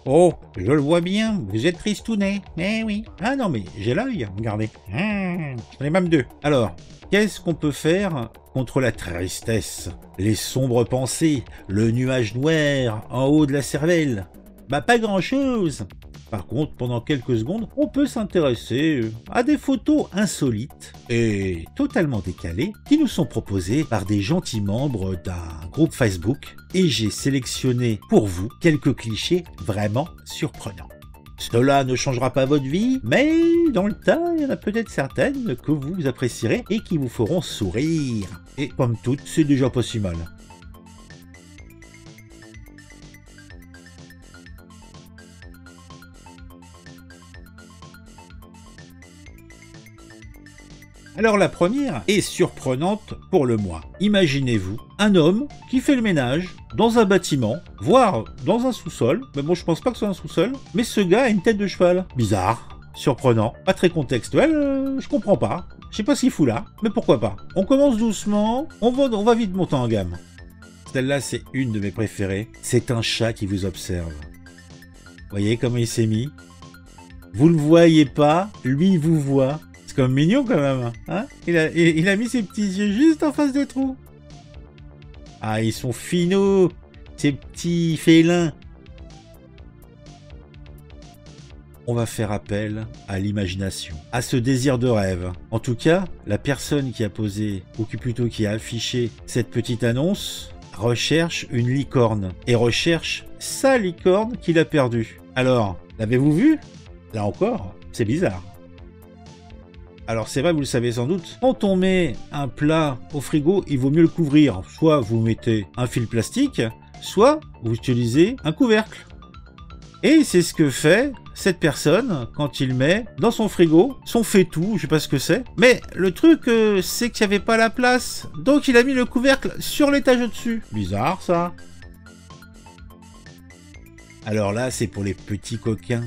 Oh, je le vois bien, vous êtes tristounet. Eh oui. Ah non, mais j'ai l'œil, regardez. J'en ai même deux. Alors, qu'est-ce qu'on peut faire contre la tristesse, les sombres pensées, le nuage noir en haut de la cervelle? Bah pas grand-chose. Par contre, pendant quelques secondes, on peut s'intéresser à des photos insolites et totalement décalées qui nous sont proposées par des gentils membres d'un groupe Facebook, et j'ai sélectionné pour vous quelques clichés vraiment surprenants. Cela ne changera pas votre vie, mais dans le tas, il y en a peut-être certaines que vous apprécierez et qui vous feront sourire. Et comme toutes, c'est déjà pas si mal. Alors la première est surprenante pour le moins. Imaginez-vous un homme qui fait le ménage dans un bâtiment, voire dans un sous-sol. Mais bon, je pense pas que ce soit un sous-sol. Mais ce gars a une tête de cheval. Bizarre, surprenant, pas très contextuel, je comprends pas. Je sais pas ce qu'il fout là, mais pourquoi pas. On commence doucement, on va vite monter en gamme. Celle-là, c'est une de mes préférées. C'est un chat qui vous observe. Voyez comment il s'est mis? Vous le voyez pas, lui il vous voit. C'est comme mignon quand même, hein? Il a mis ses petits yeux juste en face des trous. Ah, ils sont finaux, ces petits félins. On va faire appel à l'imagination, à ce désir de rêve. En tout cas, la personne qui a posé, ou plutôt qui a affiché cette petite annonce, recherche une licorne, et recherche sa licorne qu'il a perdue. Alors, l'avez-vous vu? Là encore, c'est bizarre. Alors c'est vrai, vous le savez sans doute, quand on met un plat au frigo, il vaut mieux le couvrir. Soit vous mettez un fil plastique, soit vous utilisez un couvercle. Et c'est ce que fait cette personne quand il met dans son frigo son faitout, je sais pas ce que c'est. Mais le truc, c'est qu'il n'y avait pas la place. Donc il a mis le couvercle sur l'étage au-dessus. Bizarre ça. Alors là, c'est pour les petits coquins.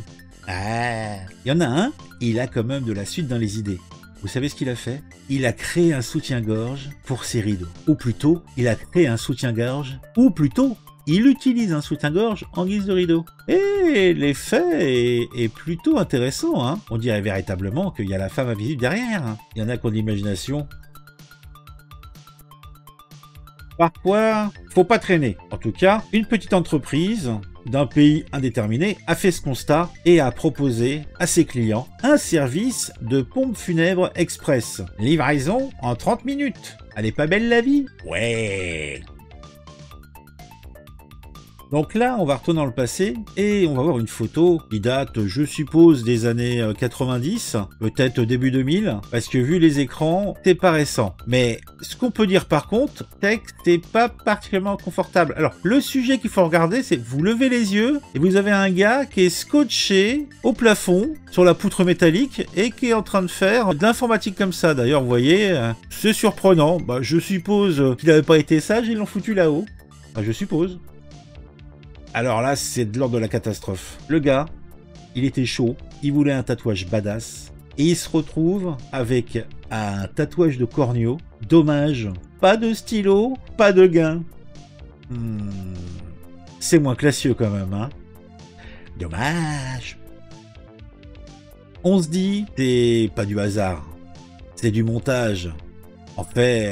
Ah, il y en a un, il a quand même de la suite dans les idées. Vous savez ce qu'il a fait? Il a créé un soutien-gorge pour ses rideaux. Ou plutôt, il a créé un soutien-gorge, ou plutôt, il utilise un soutien-gorge en guise de rideau. Et l'effet est plutôt intéressant, hein. On dirait véritablement qu'il y a la femme invisible derrière. Il y en a qui ont de l'imagination. Parfois, faut pas traîner. En tout cas, une petite entreprise d'un pays indéterminé a fait ce constat et a proposé à ses clients un service de pompe funèbre express. Livraison en 30 minutes. Elle est pas belle la vie? Ouais. Donc là, on va retourner dans le passé et on va voir une photo qui date, je suppose, des années 90, peut-être début 2000, parce que vu les écrans, c'est pas récent. Mais ce qu'on peut dire par contre, c'est que c'est pas particulièrement confortable. Alors, le sujet qu'il faut regarder, c'est vous levez les yeux et vous avez un gars qui est scotché au plafond sur la poutre métallique et qui est en train de faire de l'informatique comme ça. D'ailleurs, vous voyez, c'est surprenant. Bah, je suppose qu'il n'avait pas été sage, ils l'ont foutu là-haut. Bah, je suppose. Alors là, c'est de l'ordre de la catastrophe. Le gars, il était chaud, il voulait un tatouage badass, et il se retrouve avec un tatouage de corneau. Dommage, pas de stylo, pas de gain. C'est moins classieux quand même, hein. Dommage. On se dit, c'est pas du hasard, c'est du montage. En fait,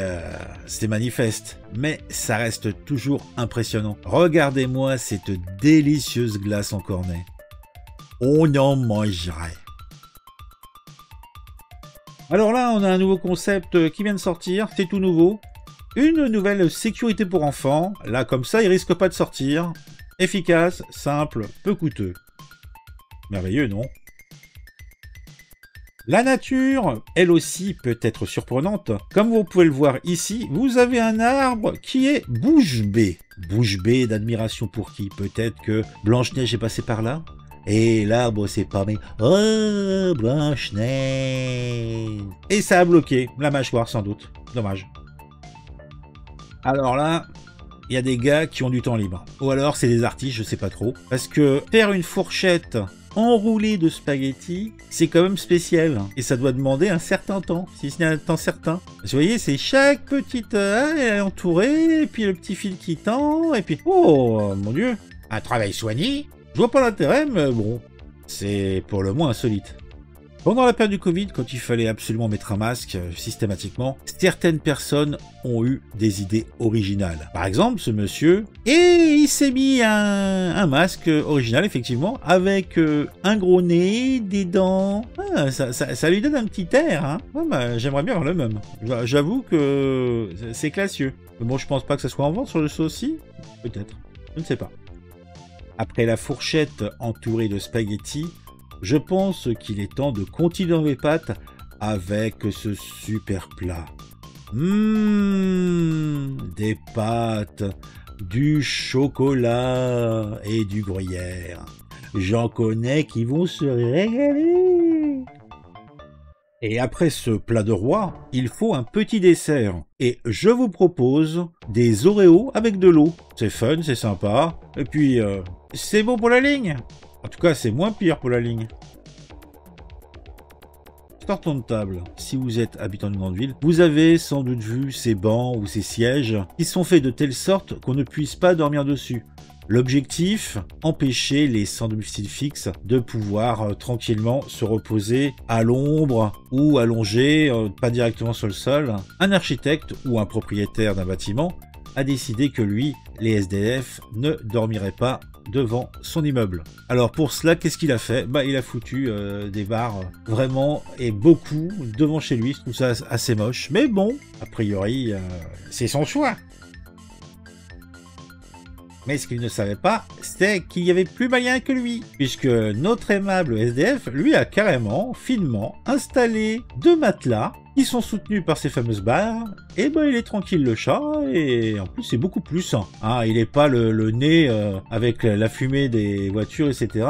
c'est manifeste, mais ça reste toujours impressionnant. Regardez-moi cette délicieuse glace en cornet. On en mangerait. Alors là, on a un nouveau concept qui vient de sortir, c'est tout nouveau. Une nouvelle sécurité pour enfants. Là, comme ça, il risque pas de sortir. Efficace, simple, peu coûteux. Merveilleux, non ? La nature, elle aussi, peut être surprenante. Comme vous pouvez le voir ici, vous avez un arbre qui est bouche bée. Bouche bée d'admiration pour qui? Peut-être que Blanche-Neige est passée par là? Et l'arbre s'est parmi. Oh, Blanche-Neige! Et ça a bloqué la mâchoire, sans doute. Dommage. Alors là, il y a des gars qui ont du temps libre. Ou alors, c'est des artistes, je sais pas trop. Parce que faire une fourchette enroulé de spaghettis, c'est quand même spécial. Et ça doit demander un certain temps, si ce n'est un temps certain. Vous voyez, c'est chaque petite... elle est entourée, et puis le petit fil qui tend, et puis... Oh, mon Dieu! Un travail soigné, Je vois pas l'intérêt, mais bon, c'est pour le moins insolite. Pendant la période du Covid, quand il fallait absolument mettre un masque systématiquement, certaines personnes ont eu des idées originales. Par exemple, ce monsieur, et il s'est mis un masque original, effectivement, avec un gros nez, des dents. Ah, ça lui donne un petit air, hein. Ouais, bah, j'aimerais bien avoir le même. J'avoue que c'est classieux. Mais bon, je pense pas que ça soit en vente sur le site aussi. Peut-être. Je ne sais pas. Après la fourchette entourée de spaghettis, je pense qu'il est temps de continuer dans mes pâtes avec ce super plat. Des pâtes, du chocolat et du gruyère. J'en connais qui vont se régaler. Et après ce plat de roi, il faut un petit dessert. Et je vous propose des Oreos avec de l'eau. C'est fun, c'est sympa. Et puis, c'est bon pour la ligne. En tout cas, c'est moins pire pour la ligne. Sortons de table. Si vous êtes habitant d'une grande ville, vous avez sans doute vu ces bancs ou ces sièges qui sont faits de telle sorte qu'on ne puisse pas dormir dessus. L'objectif, empêcher les sans domicile fixe de pouvoir tranquillement se reposer à l'ombre ou allongé, pas directement sur le sol. Un architecte ou un propriétaire d'un bâtiment a décidé que lui, les SDF, ne dormiraient pas devant son immeuble. Alors pour cela, qu'est-ce qu'il a fait? Bah, il a foutu des barres vraiment et beaucoup devant chez lui. Je trouve ça assez moche, mais bon, a priori, c'est son choix. Mais ce qu'il ne savait pas, c'est qu'il y avait plus malin que lui, puisque notre aimable SDF, lui, a carrément, finement, installé 2 matelas qui sont soutenus par ces fameuses barres, et ben il est tranquille le chat, et en plus c'est beaucoup plus sain. Hein, il n'est pas le nez avec la fumée des voitures, etc.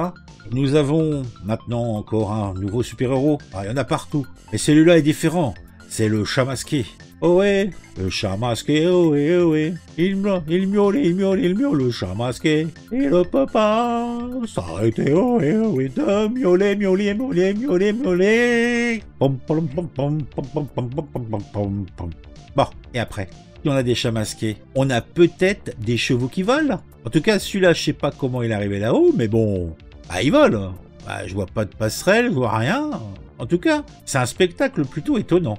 Nous avons maintenant encore un nouveau super-héros. Ah, il y en a partout, mais celui-là est différent, c'est le chat masqué. Ohé, le chat masqué, ohé, ohé. Il miaule, le chat masqué. Il ne peut pas s'arrêter, ohé, ohé, de miauler, miauler, miauler, miauler, miauler. Pom, pom, pom, pom, pom, pom, pom, pom, pom, pom, pom. Bon, et après, si on a des chats masqués, on a peut-être des chevaux qui volent. En tout cas, celui-là, je sais pas comment il est arrivé là-haut, mais bon, bah, il vole. Bah, je vois pas de passerelle, je vois rien. En tout cas, c'est un spectacle plutôt étonnant.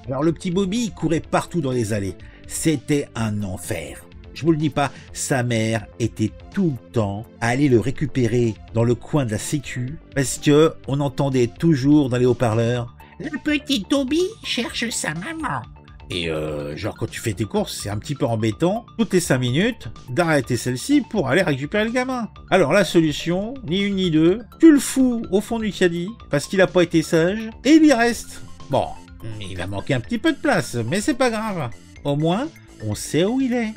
Alors le petit Bobby, il courait partout dans les allées. C'était un enfer. Je vous le dis pas, sa mère était tout le temps à aller le récupérer dans le coin de la sécu parce que on entendait toujours dans les haut-parleurs « Le petit Toby cherche sa maman ». Et genre quand tu fais tes courses, c'est un petit peu embêtant, toutes les 5 minutes, d'arrêter celle-ci pour aller récupérer le gamin. Alors la solution, ni une ni deux, tu le fous au fond du caddie parce qu'il a pas été sage et il y reste. Bon. Il va manquer un petit peu de place, mais c'est pas grave. Au moins, on sait où il est.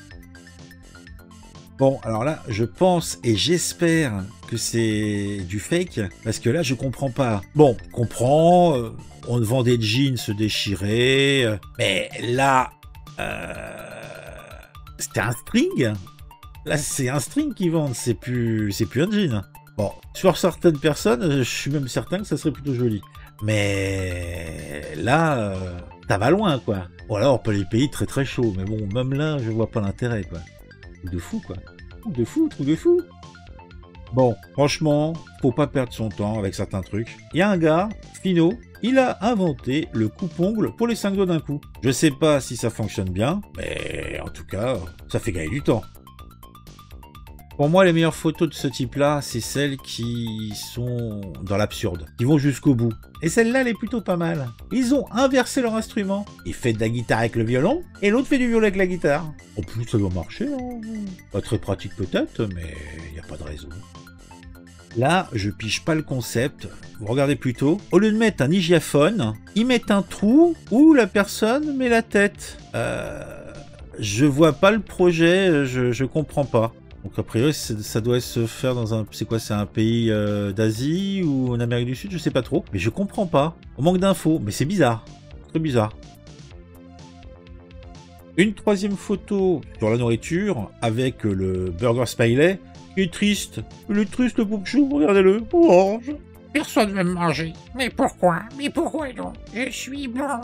Bon, alors là, je pense et j'espère que c'est du fake, parce que là, je comprends pas. Bon, comprends, on vend des jeans déchirés, mais là, c'était un string. Là, c'est un string qu'ils vendent, c'est plus un jean. Bon, sur certaines personnes, je suis même certain que ça serait plutôt joli. Mais là, ça va loin, quoi. Ou alors, on peut les payer très très chaud. Mais bon, même là, je vois pas l'intérêt, quoi. Truc de fou, quoi. Truc de fou. Bon, franchement, faut pas perdre son temps avec certains trucs. Il y a un gars, Fino, il a inventé le coupe-ongle pour les 5 doigts d'un coup. Je sais pas si ça fonctionne bien, mais en tout cas, ça fait gagner du temps. Pour moi, les meilleures photos de ce type-là, c'est celles qui sont dans l'absurde, qui vont jusqu'au bout. Et celle-là, elle est plutôt pas mal. Ils ont inversé leur instrument. Il fait de la guitare avec le violon, et l'autre fait du violon avec la guitare. En plus, ça doit marcher. Hein. Pas très pratique peut-être, mais il n'y a pas de raison. Là, je pige pas le concept. Vous regardez plutôt. Au lieu de mettre un hygiaphone, ils mettent un trou où la personne met la tête. Je vois pas le projet, je comprends pas. Donc a priori, ça doit se faire dans un... C'est quoi? C'est un pays d'Asie ou en Amérique du Sud? Je sais pas trop. Mais je comprends pas. On manque d'infos. Mais c'est bizarre. Très bizarre. Une troisième photo sur la nourriture avec le burger smiley. Il est triste. Il est triste le pauvre chou. Regardez-le. Oh. Personne ne veut me manger. Mais pourquoi? Mais pourquoi donc? Je suis blanc.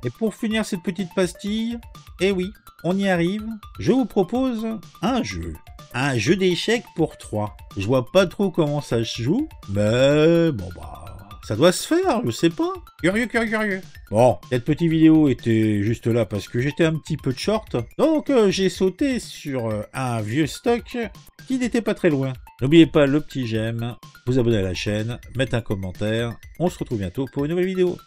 Et pour finir cette petite pastille, eh oui, on y arrive, je vous propose un jeu. Un jeu d'échecs pour 3. Je vois pas trop comment ça se joue, mais bon bah, ça doit se faire, je sais pas. Curieux. Bon, cette petite vidéo était juste là parce que j'étais un petit peu de short, donc j'ai sauté sur un vieux stock qui n'était pas très loin. N'oubliez pas le petit j'aime, vous abonner à la chaîne, mettre un commentaire, on se retrouve bientôt pour une nouvelle vidéo.